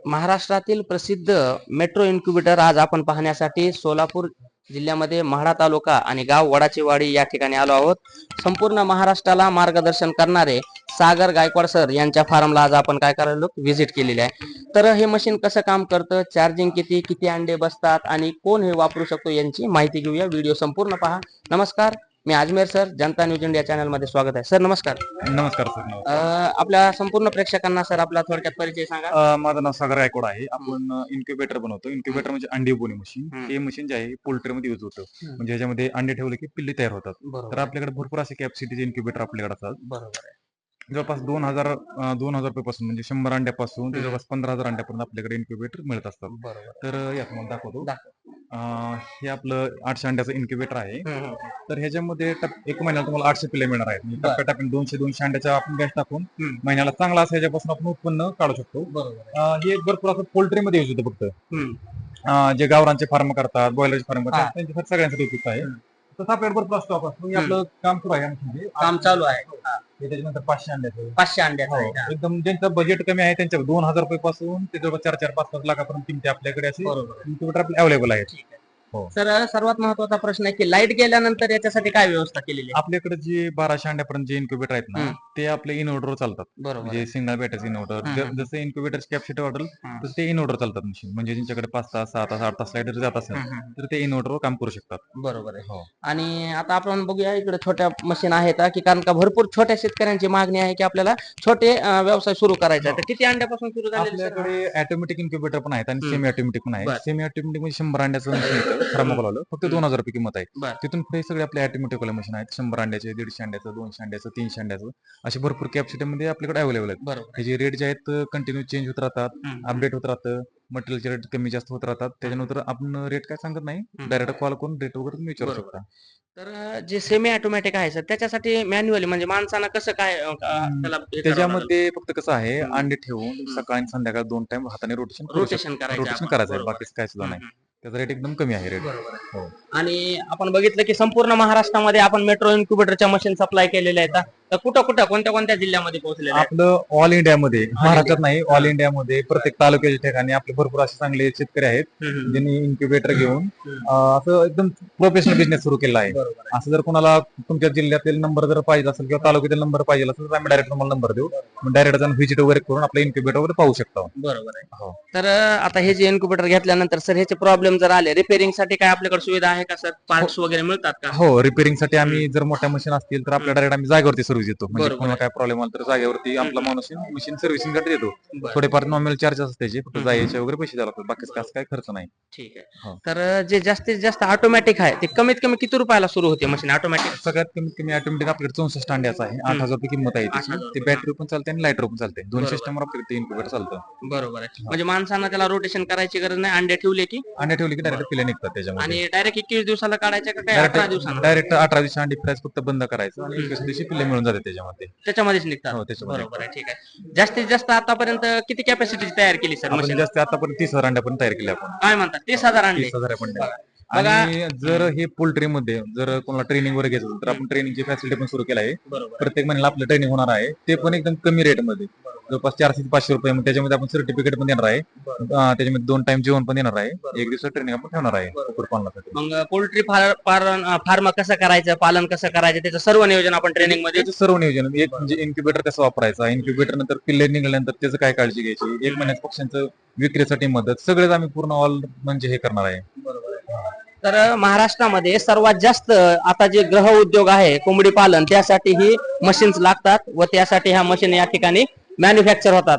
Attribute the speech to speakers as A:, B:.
A: महाराष्ट्रातील प्रसिद्ध metro incubator आज आपण पाहण्यासाठी सोलापूर जिल्ह्यामध्ये माढा तालुका आणि गाव वडाचीवाडी या ठिकाणी आलो आहोत. संपूर्ण महाराष्ट्राला मार्गदर्शन करणारे सागर गायकवाड सर यांच्या फार्मला आज आपण काय करायला व्हिजिट केलेली आहे. तर हे मशीन कसं काम करतं, चार्जिंग किती किती अंडे बसतात आणि कोण हे वापरू शकतो यांची माहिती घेऊया. व्हिडिओ संपूर्ण पहा. नमस्कार, मी अजमेर सर, जनता न्यूज इंडिया चॅनल मध्ये स्वागत आहे. सर नमस्कार.
B: नमस्कार सर.
A: आपल्या संपूर्ण प्रेक्षकांना सर आपला थोडक्यात परिचय सांगा.
B: माझं नाव सागर गायकवाड आहे. आपण इन्क्युबेटर बनवतो. इन्क्युबेटर म्हणजे अंडी उबवणी मशीन. हे मशीन जे आहे पोल्ट्री मध्ये युज होतं. म्हणजे ह्याच्यामध्ये अंडे ठेवले की पिल्ली तयार होतात. तर आपल्याकडे भरपूर असे कॅपॅसिटीचे इन्क्युबेटर आपल्याकडे असतात.
A: बरोबर आहे.
B: जवळपास 2000 रुपयापासून म्हणजे 100 अंड्यापासून ते जवळपास 15,000 अंड्यापर्यंत आपल्याकडे इन्क्युबेटर मिळत असतात.
A: बरोबर.
B: तर या तुम्हाला दाखवतो. हे आपलं 800 अंड्याचं इन्क्युबेटर आहे. तर ह्याच्यामध्ये एक महिन्याला तुम्हाला 800 पिल्ले मिळणार आहेत. म्हणजे टप्प्याटप्प्याने 200 अंड्याचा आपण गॅस टाकून महिन्याला चांगला असं ह्याच्यापासून आपण उत्पन्न काढू शकतो. हे भरपूर असं पोल्ट्री मध्ये यूज होतं फक्त. जे गावरांचे फार्म करतात, बॉयलरचे फार्म करतात, त्यांच्यासाठी सगळ्यांसाठी उपयुक्त आहे. तसं आपल्याला भरपूर स्टॉक असतो. आपलं काम सुरू आहे.
A: काम चालू आहे.
B: त्याच्यानंतर 500 अंड्याचं
A: 500 अंड्याचं
B: एकदम ज्यांचं बजेट कमी आहे त्यांच्या 2000 रुपयापासून ते जवळ 4-5 लाखापर्यंत किमती आपल्याकडे असे इन्क्युबेटर आपले अवेलेबल आहेत.
A: सर सर्वात महत्वाचा प्रश्न आहे की लाईट गेल्यानंतर याच्यासाठी काय व्यवस्था केलेली आहे?
B: आपल्याकडे जे 1200 अंड्यापर्यंत जे इन्क्युबेटर आहेत ना, ते आपले इन्व्हर्टर चालतात. म्हणजे सिंगल बॅटरी इन्व्हर्टर. जसं इन्क्युबेटरची कॅपॅसिटी वाढेल तसं ते इन्व्हर्टर चालतात मशीन. म्हणजे ज्यांच्याकडे 5 तास 6 तास 8 तास लाईट जात असेल तर ते इन्व्हर्टरवर काम करू शकतात.
A: बरोबर आहे. आणि आता आपण बघूया इकडे छोट्या मशीन आहेत की कारण का भरपूर छोट्या शेतकऱ्यांची मागणी आहे की आपल्याला छोटे व्यवसाय सुरू करायचा आहे. तर किती अंड्यापासून सुरू झाले?
B: आपल्याकडे ऑटोमॅटिक इन्क्युबेटर पण आहेत आणि सेमी ऑटोमॅटिक पण आहे. सेमी ऑटोमॅटिक म्हणजे 100 अंड्याचं मशीन येतं. थर्मोकोल फक्त 2000 रुपये किंमत आहे. तिथून पुढे सगळे आपले ऑटोमॅटिक वाले मशीन आहेत. 100 अंड्याचे, 150 अंड्याचं, 200 अंड्याचं, 300 अंड्याचं असे भरपूर कॅपॅसिटी मध्ये आपल्याकडे अवेलेबल आहेत. ह्याचे रेट जे आहेत कंटिन्यू चेंज होत राहतात, अपडेट होत राहतं. मटेरियलचे रेट कमी जास्त होत राहतात. त्याच्यानंतर आपण रेट काय सांगत नाही, डायरेक्ट कॉल करून रेट वगैरे तुम्ही विचारू शकता.
A: तर जे सेमी ऑटोमॅटिक आहे सर त्याच्यासाठी मॅन्युअली म्हणजे माणसांना कसं काय
B: त्याच्यामध्ये फक्त कसं आहे, अंडे ठेवून सकाळ आणि संध्याकाळ 2 टाइम हाताने रोटेशन करायचं आहे. बाकी काय सुद्धा नाही. त्याचा रेट एकदम कमी आहे रेट.
A: आणि आपण बघितलं की संपूर्ण महाराष्ट्रामध्ये आपण मेट्रो इन्क्युबेटरच्या मशीन सप्लाय केलेल्या आहेत. तर कुठं कोणत्या कोणत्या जिल्ह्यामध्ये पोहोचले?
B: आपलं ऑल इंडियामध्ये, महाराष्ट्रात नाही ऑल इंडियामध्ये प्रत्येक तालुक्याच्या ठिकाणी आपले भरपूर असे चांगले शेतकरी आहेत ज्यांनी इन्क्युबेटर घेऊन असं एकदम प्रोफेशनल बिझनेस सुरू केला आहे. असं जर कोणाला तुमच्या जिल्ह्यातील नंबर जर पाहिजे असेल किंवा तालुक्यातील नंबर पाहिजे असेल तर आम्ही डायरेक्ट तुम्हाला नंबर देऊ. डायरेक्ट जाऊन व्हिजिट वगैरे करून आपलं इन्क्युबेटर वगैरे पाहू शकतो.
A: बरोबर आहे. तर आता हे जे इन्क्युबेटर घेतल्यानंतर सर ह्याचे प्रॉब्लेम जर आले रिपेअरिंग साठी काय आपल्याकडे सुविधा आहे का सर? पार्ट्स वगैरे मिळतात का?
B: हो, रिपेअरिंग साठी आम्ही जर मोठ्या मशीन असतील तर आपल्या डायरेक्ट आम्ही जागेवरती सर्व्हिस देतो. म्हणजे कोणाला काय प्रॉब्लेम आला तर जागेवरती आपला माणूस मशीन सर्व्हिसिंग साठी देतो. थोडेफार नॉमिनल चार्जेस असतात त्याचे, फक्त जायचे वगैरे पैसे द्यावे लागतात. बाकी काय खर्च नाही.
A: ठीक आहे. तर जे जास्तीत जास्त ऑटोमॅटिक आहे ते कमीत कमी किती रुपयाला सुरू होते मशीन ऑटोमॅटिक?
B: सगळ्यात कमीत कमी ऑटोमॅटिक आपल्याकडे 64 अंड्याचा आहे. 8000 रुपये किंमत आहे त्याची. ते बॅटरी पण चालते आणि लाईटर पण चालते. दोन्ही सिस्टमवर आपल्याकडे इन्क्युबेटर चालतं.
A: बरोबर आहे. म्हणजे माणसांना त्याला रोटेशन करायची गरज नाही. अंडे ठेवले की
B: डायरेक्ट पिल्ले निघतात त्याच्यामध्ये.
A: आणि डायरेक्ट 21 दिवसाला काढायचे का काय 18 दिवसाला?
B: डायरेक्ट 18 दिवशी अंडी फ्रायच फक्त बंद करायचं आणि 21 दिवशी पिल्ले मिळून जाते
A: त्याच्यामध्येच निघतात. बरोबर आहे. ठीक आहे. जास्तीत जास्त आतापर्यंत किती कॅपॅसिटी तयार केली सर मशीन?
B: जास्त आतापर्यंत 30,000 अंड्यापर्यंत तयार केले आपण.
A: काय म्हणतात? 30,000 अंडे.
B: 30,000 अंडे. आणि जर हे पोल्ट्री मध्ये जर कोणाला ट्रेनिंग वगैरे घ्यायचं तर आपण ट्रेनिंगची फॅसिलिटी पण सुरू केली आहे. प्रत्येक महिन्याला आपलं ट्रेनिंग होणार आहे. ते पण एकदम कमी रेट मध्ये, जवळपास 400 ते 500 रुपये. त्याच्यामध्ये आपण सर्टिफिकेट पण देणार आहे. त्याच्यामध्ये 2 टाइम जेवण पण देणार आहे. 1 दिवस ट्रेनिंग आपण ठेवणार आहे कुक्कुटपालनासाठी.
A: मग पोल्ट्री फार्म कसं करायचं, पालन कसं करायचं त्याचं सर्व नियोजन आपण ट्रेनिंग मध्ये?
B: सर्व नियोजन. एक म्हणजे इन्क्युबेटर कसं वापरायचा, इन्क्युबेटर नंतर पिल्ले निघाल्यानंतर त्याचं काय काळजी घ्यायची, 1 महिन्याच्या पक्ष्यांचं विक्रीसाठी मदत, सगळेच आम्ही पूर्ण ऑल म्हणजे हे करणार आहे.
A: तर महाराष्ट्रामध्ये सर्वात जास्त आता जे गृह उद्योग आहे कोंबडी पालन त्यासाठी ही मशीन्स लागतात व त्यासाठी ह्या मशीन या ठिकाणी मॅन्युफॅक्चर होतात.